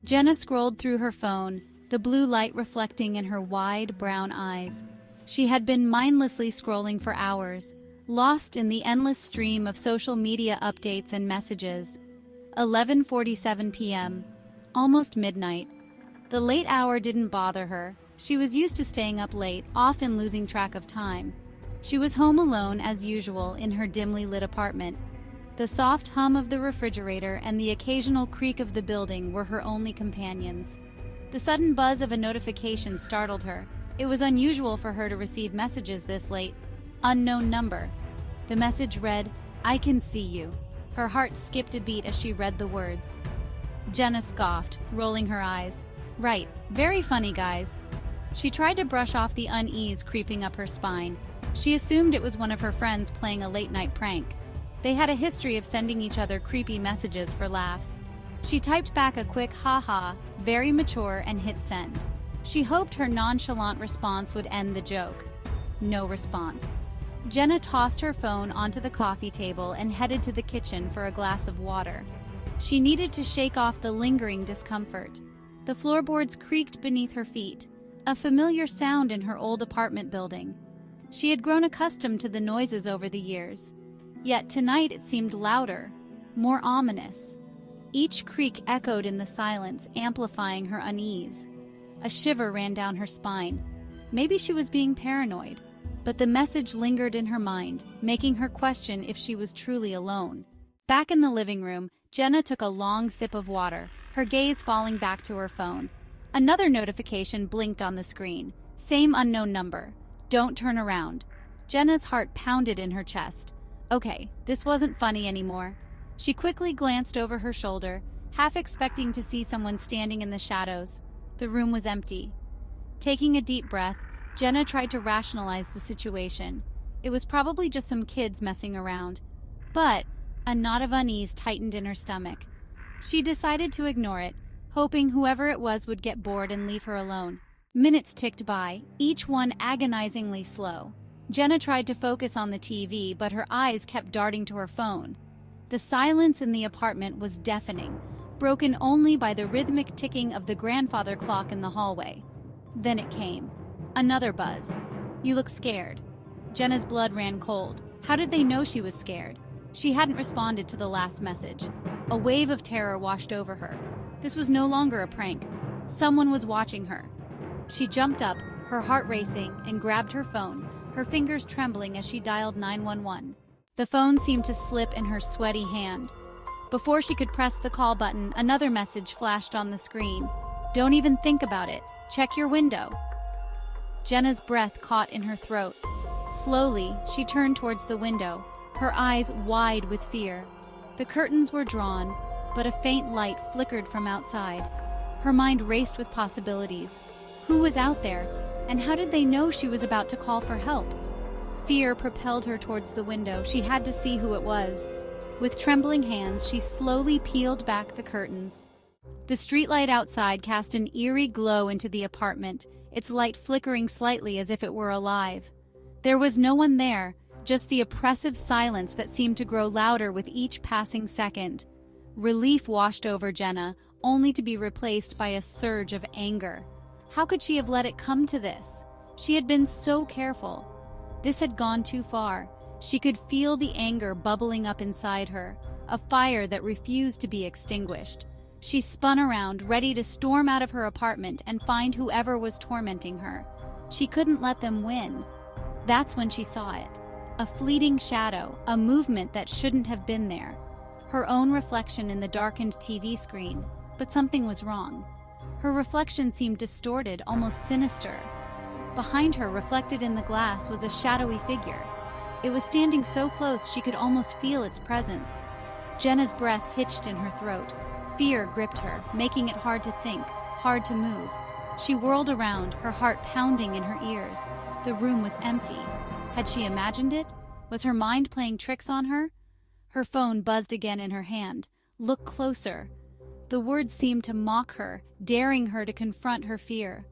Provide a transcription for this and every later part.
Jenna scrolled through her phone, the blue light reflecting in her wide, brown eyes. She had been mindlessly scrolling for hours, lost in the endless stream of social media updates and messages. 11:47 p.m. Almost midnight. The late hour didn't bother her. She was used to staying up late, often losing track of time. She was home alone as usual in her dimly lit apartment. The soft hum of the refrigerator and the occasional creak of the building were her only companions. The sudden buzz of a notification startled her. It was unusual for her to receive messages this late. Unknown number. The message read, "I can see you." Her heart skipped a beat as she read the words. Jenna scoffed, rolling her eyes. Right, very funny, guys. She tried to brush off the unease creeping up her spine. She assumed it was one of her friends playing a late-night prank. They had a history of sending each other creepy messages for laughs. She typed back a quick "ha-ha," very mature, and hit send. She hoped her nonchalant response would end the joke. No response. Jenna tossed her phone onto the coffee table and headed to the kitchen for a glass of water. She needed to shake off the lingering discomfort. The floorboards creaked beneath her feet, a familiar sound in her old apartment building. She had grown accustomed to the noises over the years. Yet tonight it seemed louder, more ominous. Each creak echoed in the silence, amplifying her unease. A shiver ran down her spine. Maybe she was being paranoid, but the message lingered in her mind, making her question if she was truly alone. Back in the living room, Jenna took a long sip of water, her gaze falling back to her phone. Another notification blinked on the screen. Same unknown number. Don't turn around. Jenna's heart pounded in her chest. Okay, this wasn't funny anymore. She quickly glanced over her shoulder, half expecting to see someone standing in the shadows. The room was empty. Taking a deep breath, Jenna tried to rationalize the situation. It was probably just some kids messing around. But a knot of unease tightened in her stomach. She decided to ignore it, hoping whoever it was would get bored and leave her alone. Minutes ticked by, each one agonizingly slow. Jenna tried to focus on the TV, but her eyes kept darting to her phone. The silence in the apartment was deafening, broken only by the rhythmic ticking of the grandfather clock in the hallway. Then it came. Another buzz. You look scared. Jenna's blood ran cold. How did they know she was scared? She hadn't responded to the last message. A wave of terror washed over her. This was no longer a prank. Someone was watching her. She jumped up, her heart racing, and grabbed her phone, her fingers trembling as she dialed 911. The phone seemed to slip in her sweaty hand. Before she could press the call button, another message flashed on the screen. Don't even think about it. Check your window. Jenna's breath caught in her throat. Slowly, she turned towards the window, her eyes wide with fear. The curtains were drawn, but a faint light flickered from outside. Her mind raced with possibilities. Who was out there, and how did they know she was about to call for help? Fear propelled her towards the window. She had to see who it was. With trembling hands, she slowly peeled back the curtains. The streetlight outside cast an eerie glow into the apartment, its light flickering slightly as if it were alive. There was no one there, just the oppressive silence that seemed to grow louder with each passing second. Relief washed over Jenna, only to be replaced by a surge of anger. How could she have let it come to this? She had been so careful. This had gone too far. She could feel the anger bubbling up inside her, a fire that refused to be extinguished. She spun around, ready to storm out of her apartment and find whoever was tormenting her. She couldn't let them win. That's when she saw it. A fleeting shadow, a movement that shouldn't have been there. Her own reflection in the darkened TV screen. But something was wrong. Her reflection seemed distorted, almost sinister. Behind her, reflected in the glass, was a shadowy figure. It was standing so close she could almost feel its presence. Jenna's breath hitched in her throat. Fear gripped her, making it hard to think, hard to move. She whirled around, her heart pounding in her ears. The room was empty. Had she imagined it? Was her mind playing tricks on her? Her phone buzzed again in her hand. Look closer. The words seemed to mock her, daring her to confront her fear.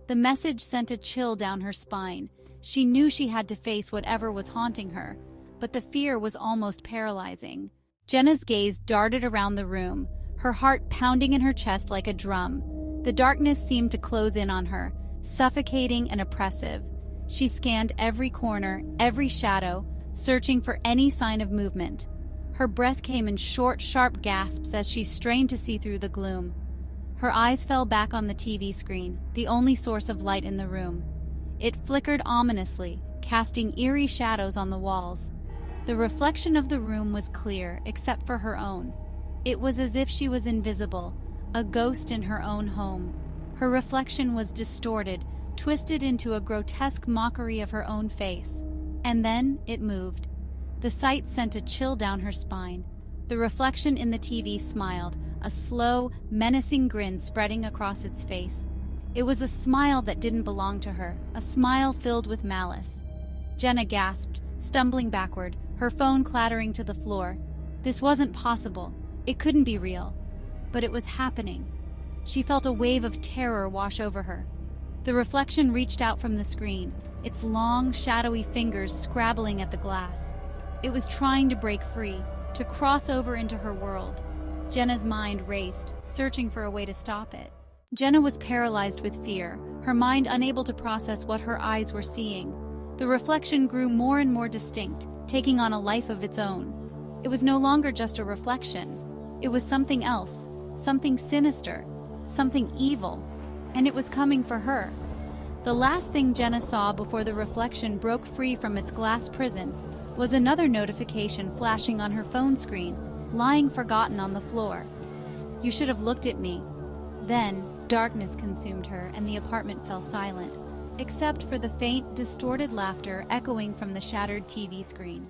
The message sent a chill down her spine. She knew she had to face whatever was haunting her, but the fear was almost paralyzing. Jenna's gaze darted around the room, her heart pounding in her chest like a drum. The darkness seemed to close in on her, suffocating and oppressive. She scanned every corner, every shadow, searching for any sign of movement. Her breath came in short, sharp gasps as she strained to see through the gloom. Her eyes fell back on the TV screen, the only source of light in the room. It flickered ominously, casting eerie shadows on the walls. The reflection of the room was clear, except for her own. It was as if she was invisible, a ghost in her own home. Her reflection was distorted, twisted into a grotesque mockery of her own face. And then it moved. The sight sent a chill down her spine. The reflection in the TV smiled, a slow, menacing grin spreading across its face. It was a smile that didn't belong to her, a smile filled with malice. Jenna gasped, stumbling backward, her phone clattering to the floor. This wasn't possible. It couldn't be real. But it was happening. She felt a wave of terror wash over her. The reflection reached out from the screen, its long, shadowy fingers scrabbling at the glass. It was trying to break free, to cross over into her world. Jenna's mind raced, searching for a way to stop it. Jenna was paralyzed with fear, her mind unable to process what her eyes were seeing. The reflection grew more and more distinct, taking on a life of its own. It was no longer just a reflection. It was something else, something sinister, something evil, and it was coming for her. The last thing Jenna saw before the reflection broke free from its glass prison was another notification flashing on her phone screen, lying forgotten on the floor. "You should have looked at me." Then, darkness consumed her and the apartment fell silent, except for the faint, distorted laughter echoing from the shattered TV screen.